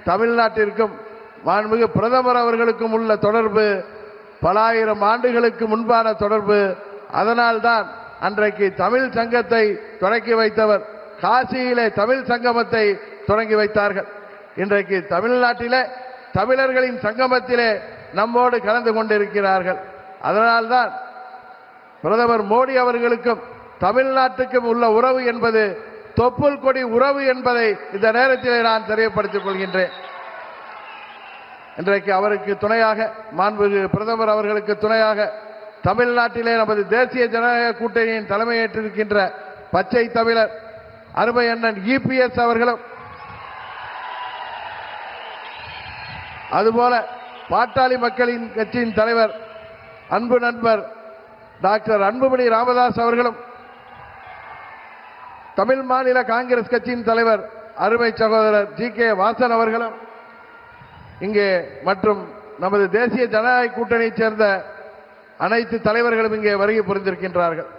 தமிழ்நாட்டிற்கும் மாண்புமிகு பிரதமர் அவர்களுக்கும் உள்ள தொடர்பு பல ஆயிரம் ஆண்டுகளுக்கு முன்பான தொடர்பு. அதனால்தான் அன்றைக்கு தமிழ் சங்கத்தை தொடங்கி வைத்தவர் காசியிலே தமிழ் சங்கமத்தை தொடங்கி வைத்தார்கள். இன்றைக்கு தமிழ்நாட்டிலே தமிழர்களின் சங்கமத்திலே நம்மோடு கலந்து கொண்டிருக்கிறார்கள். அதனால்தான் பிரதமர் மோடி அவர்களுக்கும் தமிழ்நாட்டுக்கும் உள்ள உறவு என்பது தொப்புள் கொடி உறவு என்பதை இந்த நேரத்திலே நான் தெரியப்படுத்திக் கொள்கின்றேன். இன்றைக்கு அவருக்கு துணையாக மாண்புமிகு பிரதமர் அவர்களுக்கு துணையாக தமிழ்நாட்டிலே நமது தேசிய ஜனநாயக கூட்டணியின் தலைமையேற்றிருக்கின்ற பச்சை தமிழர் அருமை அண்ணன் EPS அவர்களும், அதுபோல பாட்டாளி மக்களின் கட்சியின் தலைவர் அன்பு நண்பர் டாக்டர் அன்புமணி ராமதாஸ் அவர்களும், தமிழ் மாநில காங்கிரஸ் கட்சியின் தலைவர் அருமை சகோதரர் GK வாசன் அவர்களும் இங்கே மற்றும் நமது தேசிய ஜனநாயக கூட்டணியைச் சேர்ந்த அனைத்து தலைவர்களும் இங்கே வருகை புரிந்திருக்கின்றார்கள்.